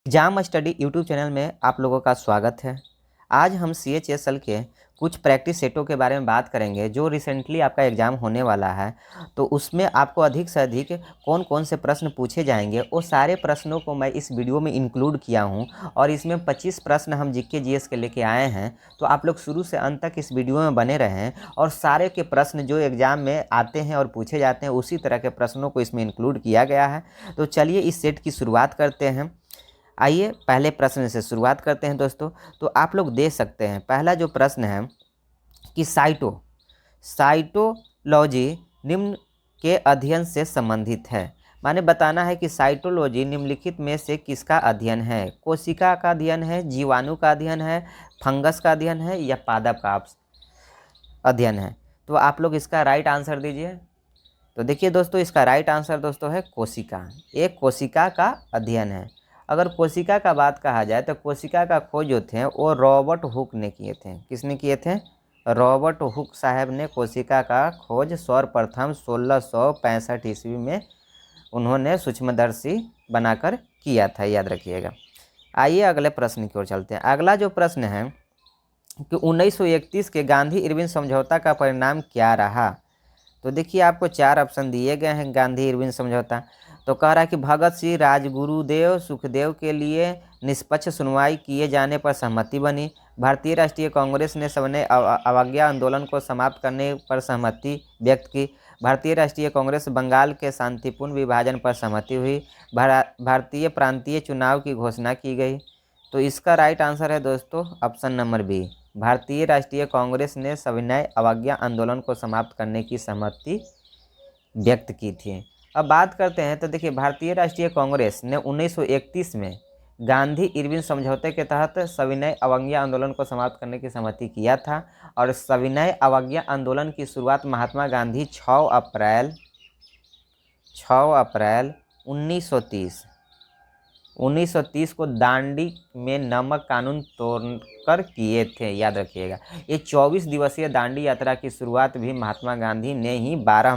Exam study YouTube channel में आप लोगों का स्वागत है। आज हम CHSL के कुछ प्रैक्टिस सेटों के बारे में बात करेंगे जो रिसेंटली आपका एग्ज़ाम होने वाला है। तो उसमें आपको अधिक से अधिक कौन कौन से प्रश्न पूछे जाएंगे वो सारे प्रश्नों को मैं इस वीडियो में इंक्लूड किया हूं और इसमें 25 प्रश्न हम जीके जीएस के लेके आए हैं। तो आप लोग शुरू से अंत तक इस वीडियो में बने रहें और सारे के प्रश्न जो एग्ज़ाम में आते हैं और पूछे जाते हैं उसी तरह के प्रश्नों को इसमें इंक्लूड किया गया है। तो चलिए इस सेट की शुरुआत करते हैं। आइए पहले प्रश्न से शुरुआत करते हैं दोस्तों। तो आप लोग देख सकते हैं पहला जो प्रश्न है कि साइटोलॉजी निम्न के अध्ययन से संबंधित है। माने बताना है कि साइटोलॉजी निम्नलिखित में से किसका अध्ययन है। कोशिका का अध्ययन है, जीवाणु का अध्ययन है, फंगस का अध्ययन है या पादप का अध्ययन है। तो आप लोग इसका राइट आंसर दीजिए। तो देखिए दोस्तों, इसका राइट आंसर दोस्तों है कोशिका। एक कोशिका का अध्ययन है। अगर कोशिका का बात कहा जाए तो कोशिका का खोज जो थे वो रॉबर्ट हुक ने किए थे। किसने किए थे? रॉबर्ट हुक साहब ने कोशिका का खोज सर्वप्रथम 1665 ईस्वी में उन्होंने सूक्ष्मदर्शी बनाकर किया था, याद रखिएगा। आइए अगले प्रश्न की ओर चलते हैं। अगला जो प्रश्न है कि 1931 के गांधी इरविन समझौता का परिणाम क्या रहा। तो देखिए आपको चार ऑप्शन दिए गए हैं गांधी इरविन समझौता। तो कह रहा है कि भगत सिंह, राजगुरुदेव, सुखदेव के लिए निष्पक्ष सुनवाई किए जाने पर सहमति बनी। भारतीय राष्ट्रीय कांग्रेस ने सविनय अवज्ञा आंदोलन को समाप्त करने पर सहमति व्यक्त की। भारतीय राष्ट्रीय कांग्रेस बंगाल के शांतिपूर्ण विभाजन पर सहमति हुई। भारतीय प्रांतीय चुनाव की घोषणा की गई। तो इसका राइट आंसर है दोस्तों ऑप्शन नंबर बी। भारतीय राष्ट्रीय कांग्रेस ने सविनय अवज्ञा आंदोलन को समाप्त करने की सहमति व्यक्त की थी। अब बात करते हैं तो देखिए भारतीय राष्ट्रीय कांग्रेस ने 1931 में गांधी इरविन समझौते के तहत सविनय अवज्ञा आंदोलन को समाप्त करने की सहमति किया था। और सविनय अवज्ञा आंदोलन की शुरुआत महात्मा गांधी 6 अप्रैल 1930 को दांडी में नमक कानून तोड़कर किए थे, याद रखिएगा। ये 24 दिवसीय दांडी यात्रा की शुरुआत भी महात्मा गांधी ने ही 12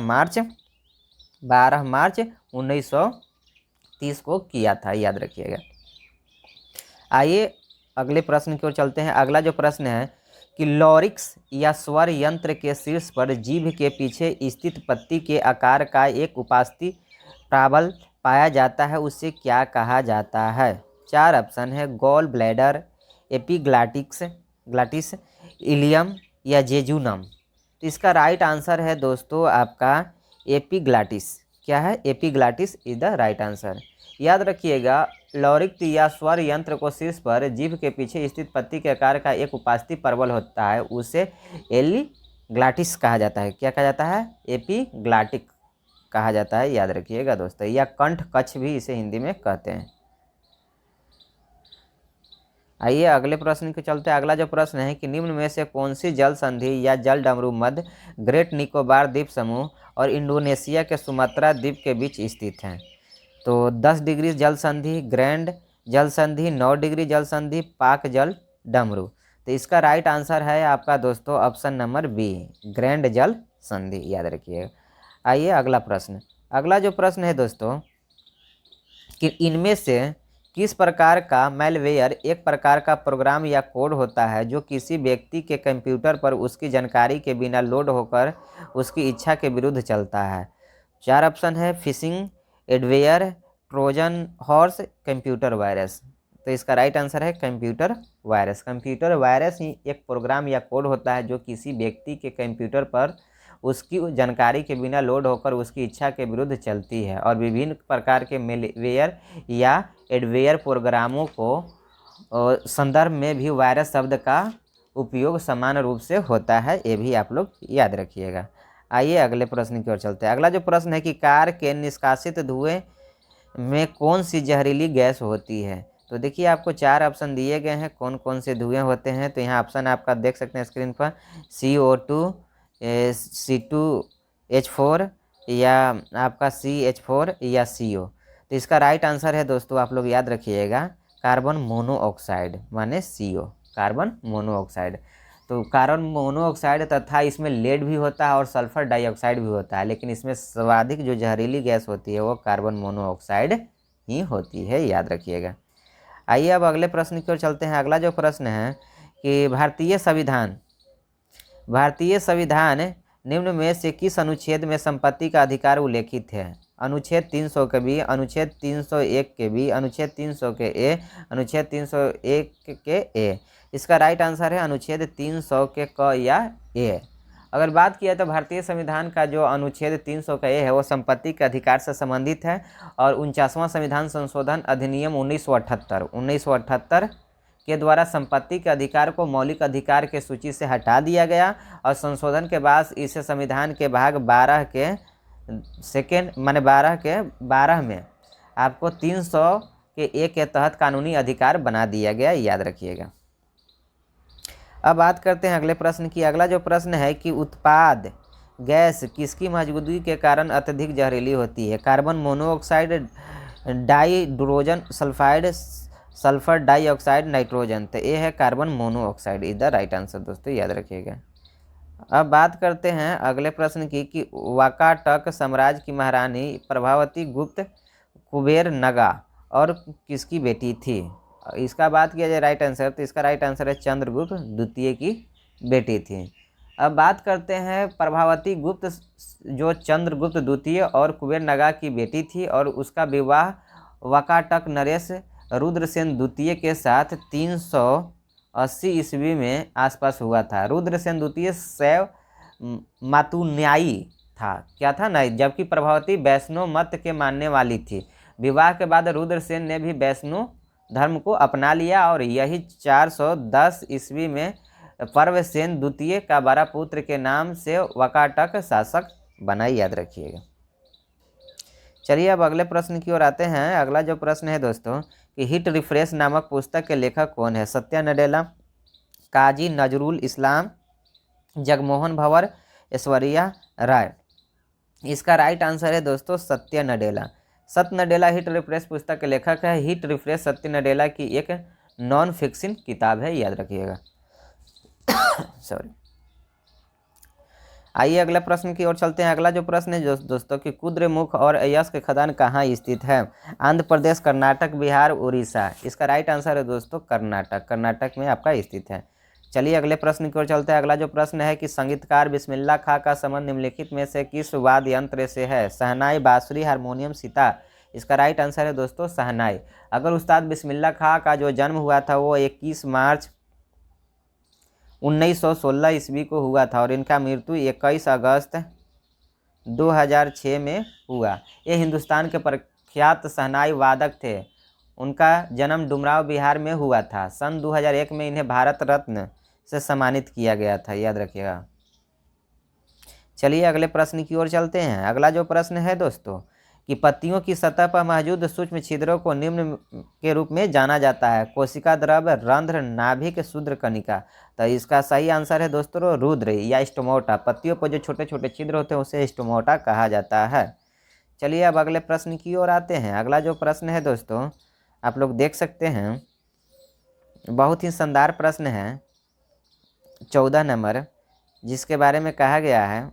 मार्च 1930 को किया था, याद रखिएगा। आइए अगले प्रश्न की ओर चलते हैं। अगला जो प्रश्न है कि लॉरिक्स या स्वर यंत्र के शीर्ष पर जीभ के पीछे स्थित पत्ती के आकार का एक उपास्थि प्राबल पाया जाता है, उसे क्या कहा जाता है। चार ऑप्शन है, गॉल ब्लैडर, ग्लाटिस, इलियम या जेजुनम। तो इसका राइट आंसर है दोस्तों आपका एपिग्लाटिस। क्या है? एपिग्लाटिस इज द राइट आंसर। याद रखिएगा, लॉरिक्स या स्वर यंत्र को शीर्ष पर जीभ के पीछे स्थित पत्ती के आकार का एक उपास्थि परवल होता है, उसे एलिग्लाटिस कहा जाता है। क्या कहा जाता है? एपिग्लाटिक कहा जाता है, याद रखिएगा दोस्तों। या कंठ कच्छ भी इसे हिंदी में कहते हैं। आइए अगले प्रश्न के चलते। अगला जो प्रश्न है कि निम्न में से कौन सी जल संधि या जल डमरू मध्य ग्रेट निकोबार द्वीप समूह और इंडोनेशिया के सुमात्रा द्वीप के बीच स्थित है। तो 10 डिग्री जल संधि, ग्रैंड जल संधि, 9 डिग्री जल संधि, पाक जल डमरू। तो इसका राइट आंसर है आपका दोस्तों ऑप्शन नंबर बी, ग्रैंड जल संधि, याद रखिएगा। आइए अगला प्रश्न। अगला जो प्रश्न है दोस्तों कि इनमें से किस प्रकार का मैलवेयर एक प्रकार का प्रोग्राम या कोड होता है जो किसी व्यक्ति के कंप्यूटर पर उसकी जानकारी के बिना लोड होकर उसकी इच्छा के विरुद्ध चलता है। चार ऑप्शन है, fishing adware, Trojan horse, computer virus. तो इसका राइट आंसर है कंप्यूटर वायरस। कंप्यूटर वायरस ही एक प्रोग्राम या कोड होता है जो किसी व्यक्ति के कंप्यूटर पर उसकी जानकारी के बिना लोड होकर उसकी इच्छा के विरुद्ध चलती है। और विभिन्न प्रकार के मेलवेयर या एडवेयर प्रोग्रामों को संदर्भ में भी वायरस शब्द का उपयोग समान रूप से होता है, ये भी आप लोग याद रखिएगा। आइए अगले प्रश्न की ओर चलते हैं। अगला जो प्रश्न है कि कार के निष्कासित धुएं में कौन सी जहरीली गैस होती है। तो देखिए आपको चार ऑप्शन दिए गए हैं कौन कौन से धुएं होते हैं। तो यहाँ ऑप्शन आपका देख सकते हैं स्क्रीन पर, CO2, C2H4 या आपका CH4 या CO। तो इसका राइट आंसर है दोस्तों, आप लोग याद रखिएगा, कार्बन मोनोऑक्साइड माने CO, कार्बन मोनोऑक्साइड। तो कार्बन मोनोऑक्साइड तथा इसमें लेड भी होता है और सल्फर डाइऑक्साइड भी होता है, लेकिन इसमें सर्वाधिक जो जहरीली गैस होती है वो कार्बन मोनोऑक्साइड ही होती है, याद रखिएगा। आइए अब अगले प्रश्न की ओर चलते हैं। अगला जो प्रश्न है कि भारतीय संविधान निम्न में से किस अनुच्छेद में संपत्ति का अधिकार उल्लेखित है? अनुच्छेद 300 के बी, अनुच्छेद 301 के बी, अनुच्छेद 300 के ए, अनुच्छेद 301 के ए। इसका राइट आंसर है अनुच्छेद 300 के क या ए। अगर बात किया तो भारतीय संविधान का जो अनुच्छेद 300 का ए है वो संपत्ति के अधिकार से संबंधित है और 49वां संविधान संशोधन अधिनियम 1978 के द्वारा संपत्ति के अधिकार को मौलिक अधिकार के सूची से हटा दिया गया और संशोधन के बाद इसे संविधान के भाग 12 के सेकेंड माने 12 में आपको 300 के ए के तहत कानूनी अधिकार बना दिया गया, याद रखिएगा। अब बात करते हैं अगले प्रश्न की। अगला जो प्रश्न है कि उत्पाद गैस किसकी मौजूदगी के कारण अत्यधिक जहरीली होती है? Carbon monoxide, dihydrogen sulphide, sulphur dioxide, nitrogen. तो ये है carbon monoxide is the right answer दोस्तों, याद रखिएगा। अब बात करते हैं अगले प्रश्न की कि वाकाटक साम्राज्य की महारानी प्रभावती गुप्त कुबेर नगा और किसकी बेटी थी? इसका बात किया जाए राइट आंसर तो इसका राइट आंसर है चंद्रगुप्त द्वितीय की बेटी थी। अब बात करते हैं प्रभावती गुप्त जो चंद्रगुप्त द्वितीय और कुबेर नगा की बेटी थी और उसका विवाह वाकाटक नरेश रुद्रसेन द्वितीय के साथ 380 ईस्वी में आसपास हुआ था। रुद्रसेन द्वितीय शैव मातुन्यायी था, क्या था ना, जबकि प्रभावती वैष्णव मत के मानने वाली थी। विवाह के बाद रुद्रसेन ने भी वैष्णव धर्म को अपना लिया और यही 410 ईस्वी में पर्वसेन द्वितीय का बड़ा पुत्र के नाम से वाकाटक शासक बना, याद रखिएगा। चलिए अब अगले प्रश्न की ओर आते हैं। अगला जो प्रश्न है दोस्तों कि हिट रिफ्रेश नामक पुस्तक के लेखक कौन है? सत्या नडेला, काजी नजरुल इस्लाम, जगमोहन भंवर, ऐश्वर्या राय। इसका राइट आंसर है दोस्तों सत्या नडेला। सत्य नडेला हिट रिफ्रेश पुस्तक के लेखक है। हिट रिफ्रेश सत्य नडेला की एक नॉन फिक्शन किताब है, याद रखिएगा। सॉरी। आइए अगले प्रश्न की ओर चलते हैं। अगला जो प्रश्न है दोस्तों कि कुद्रेमुख और अयस्क के खदान कहाँ स्थित है? आंध्र प्रदेश, कर्नाटक, बिहार, उड़ीसा। इसका राइट आंसर है दोस्तों कर्नाटक में आपका स्थित है। चलिए अगले प्रश्न की ओर चलते हैं। अगला जो प्रश्न है कि संगीतकार बिस्मिल्लाह खां का संबंध निम्नलिखित में से किस वाद्य यंत्र से है? शहनाई, बांसुरी, हारमोनियम, सितार। इसका राइट आंसर है दोस्तों शहनाई। अगर उस्ताद बिस्मिल्लाह खां का जो जन्म हुआ था वो 21 मार्च 1916 ईस्वी को हुआ था और इनका मृत्यु 21 अगस्त 2006 में हुआ। ये हिंदुस्तान के प्रख्यात शहनाई वादक थे। उनका जन्म डुमराव बिहार में हुआ था। सन 2001 में इन्हें भारत रत्न से सम्मानित किया गया था, याद रखिएगा। चलिए अगले प्रश्न की ओर चलते हैं। अगला जो प्रश्न है दोस्तों कि पत्तियों की सतह पर मौजूद सूक्ष्म छिद्रों को निम्न के रूप में जाना जाता है? कोशिका द्रव्य, रंध्र, नाभिक, शूद्र कणिका। तो इसका सही आंसर है दोस्तों रुद्र या स्टोमोटा। पत्तियों पर जो छोटे छोटे छिद्र होते हैं उसे स्टोमोटा कहा जाता है। चलिए अब अगले प्रश्न की ओर आते हैं। अगला जो प्रश्न है दोस्तों आप लोग देख सकते हैं, बहुत ही शानदार प्रश्न है 14 नंबर, जिसके बारे में कहा गया है,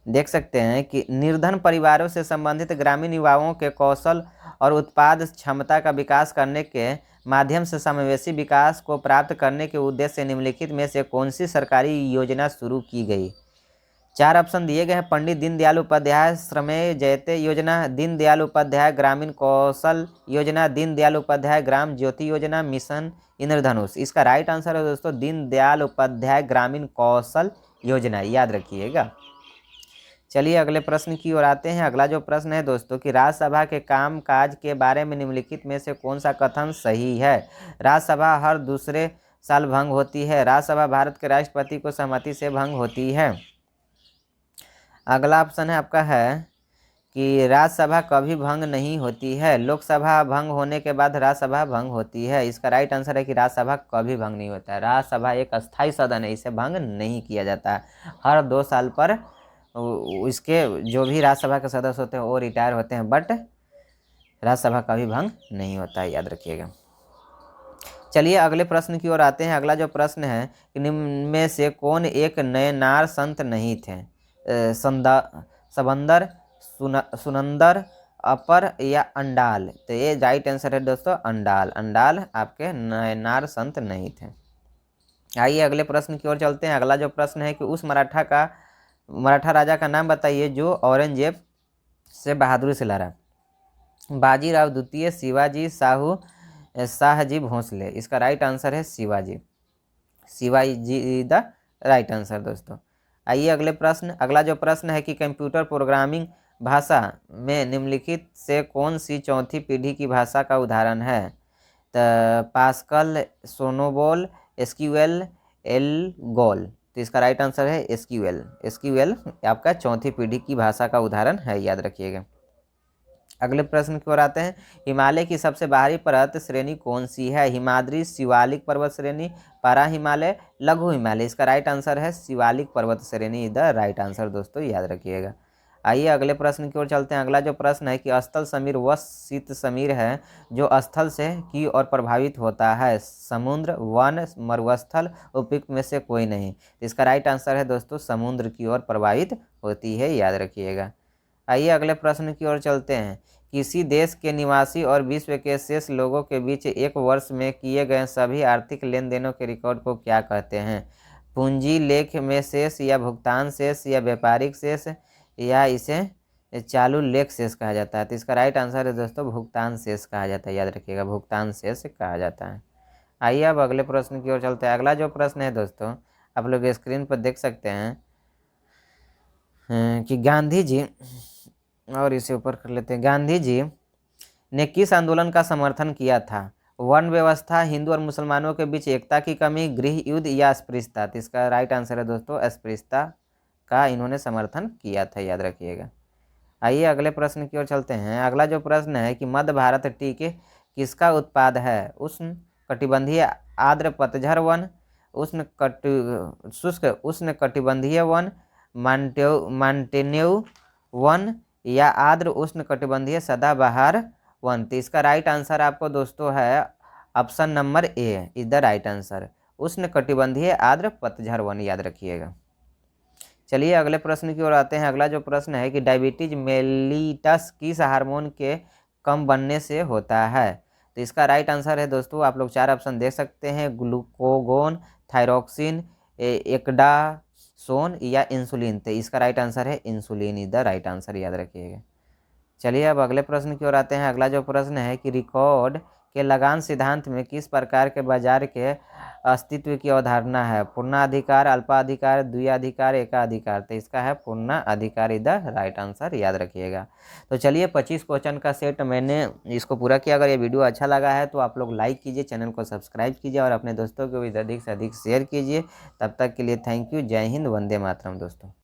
देख सकते हैं कि निर्धन परिवारों से संबंधित ग्रामीण युवाओं के कौशल और उत्पाद क्षमता का विकास करने के माध्यम से समावेशी विकास को प्राप्त करने के उद्देश्य से निम्नलिखित में से कौन सी सरकारी योजना शुरू की गई? 4 ऑप्शन दिए गए हैं। पंडित दीनदयाल उपाध्याय श्रमेय जयते योजना, दीनदयाल उपाध्याय ग्रामीण कौशल योजना, दीनदयाल उपाध्याय ग्राम ज्योति योजना, मिशन इंद्रधनुष। इसका राइट आंसर है दोस्तों दीनदयाल उपाध्याय ग्रामीण कौशल योजना, याद रखिएगा। चलिए अगले प्रश्न की ओर आते हैं। अगला जो प्रश्न है दोस्तों कि राज्यसभा के काम काज के बारे में निम्नलिखित में से कौन सा कथन सही है? राज्यसभा हर दूसरे साल भंग होती है। राज्यसभा भारत के राष्ट्रपति को सहमति से भंग होती है। अगला ऑप्शन है आपका है कि राज्यसभा कभी भंग नहीं होती है। लोकसभा भंग होने के बाद राज्यसभा भंग होती है। इसका राइट आंसर है कि राज्यसभा कभी भंग नहीं होता है। राज्यसभा एक अस्थायी सदन है, इसे भंग नहीं किया जाता है। हर 2 साल पर इसके जो भी राज्यसभा के सदस्य होते हैं वो रिटायर होते हैं, बट राज्यसभा कभी भंग नहीं होता है, याद रखिएगा। चलिए अगले प्रश्न की ओर आते हैं। अगला जो प्रश्न है कि निम्न में से कौन एक नयनार संत नहीं थे? सबंदर, सुनंदर अपर या अंडाल, तो ये राइट आंसर है दोस्तों अंडाल। अंडाल आपके नयनार संत नहीं थे। आइए अगले प्रश्न की ओर चलते हैं। अगला जो प्रश्न है कि उस मराठा राजा का नाम बताइए जो औरंगजेब से बहादुरी से लड़ा। बाजीराव द्वितीय, शिवाजी, शाहजी भोसले। इसका राइट आंसर है Shivaji. Shivaji the right answer दोस्तों। आइए अगला जो प्रश्न है कि कंप्यूटर प्रोग्रामिंग भाषा में निम्नलिखित से कौन सी चौथी पीढ़ी की भाषा का उदाहरण है। तो पास्कल, सोनोबॉल, एसक्यूएल, एलगोल। तो इसका राइट आंसर है एसक्यूएल। एसक्यूएल आपका चौथी पीढ़ी की भाषा का उदाहरण है, याद रखिएगा। अगले प्रश्न की ओर आते हैं। हिमालय की सबसे बाहरी पर्वत श्रेणी कौन सी है। हिमाद्री, शिवालिक पर्वत श्रेणी, पारा हिमालय, लघु हिमालय। इसका राइट आंसर है शिवालिक पर्वत श्रेणी द राइट आंसर दोस्तों, याद रखिएगा। आइए अगले प्रश्न की ओर चलते हैं। अगला जो प्रश्न है कि स्थल समीर वह शीत समीर है जो स्थल से की ओर प्रभावित होता है। समुद्र, वन, मरुस्थल, उपयुक्त में से कोई नहीं। इसका राइट आंसर है दोस्तों समुद्र की ओर प्रभावित होती है, याद रखिएगा। आइए अगले प्रश्न की ओर चलते हैं। किसी देश के निवासी और विश्व के शेष लोगों के बीच एक वर्ष में किए गए सभी आर्थिक लेन देनों के रिकॉर्ड को क्या कहते हैं। पूंजी लेख में शेष, या भुगतान शेष, या व्यापारिक शेष, या इसे चालू लेख शेष कहा जाता है। तो इसका राइट आंसर है दोस्तों भुगतान शेष कहा जाता है, याद रखिएगा भुगतान शेष कहा जाता है। आइए अब अगले प्रश्न की ओर चलते हैं। अगला जो प्रश्न है दोस्तों आप लोग स्क्रीन पर देख सकते हैं कि गांधी जी, और इसे ऊपर कर लेते हैं। गांधी जी ने किस आंदोलन का समर्थन किया था। वर्ण व्यवस्था, हिंदू और मुसलमानों के बीच एकता की कमी, गृह युद्ध, या अस्पृश्यता। तो इसका राइट आंसर है दोस्तों अस्पृश्यता का इन्होंने समर्थन किया था, याद रखिएगा। आइए अगले प्रश्न की ओर चलते हैं। अगला जो प्रश्न है कि मध्य भारत टी के किसका उत्पाद है। उष्ण कटिबंधीय आर्द्र पतझड़ वन, शुष्क उष्ण कटिबंधीय वन, माउंटेन्यू वन, या आर्द्र उष्ण कटिबंधीय सदाबहार वन। तो इसका राइट आंसर आपको दोस्तों है option number A is the right answer, उष्ण कटिबंधीय आर्द्र पतझड़ वन, याद रखिएगा। चलिए अगले प्रश्न की ओर आते हैं। अगला जो प्रश्न है कि डायबिटीज मेलिटस किस हार्मोन के कम बनने से होता है। तो इसका राइट आंसर है दोस्तों आप लोग 4 ऑप्शन देख सकते हैं। ग्लूकोगोन, थायरोक्सिन, एकडा या इंसुलिन। तो इसका राइट आंसर है insulin is the right answer, याद रखिएगा। चलिए अब अगले प्रश्न की ओर आते हैं। अगला जो प्रश्न है कि रिकॉर्ड के लगान सिद्धांत में किस प्रकार के बाजार के अस्तित्व की अवधारणा है। पूर्णाधिकार, अल्पाधिकार, द्वियाधिकार, एकाधिकार। तो इसका है पूर्णाधिकार इज द राइट आंसर, याद रखिएगा। तो चलिए 25 क्वेश्चन का सेट मैंने इसको पूरा किया। अगर ये वीडियो अच्छा लगा है तो आप लोग लाइक कीजिए, चैनल को सब्सक्राइब कीजिए और अपने दोस्तों को भी अधिक से अधिक शेयर कीजिए। तब तक के लिए थैंक यू। जय हिंद, वंदे मातरम दोस्तों।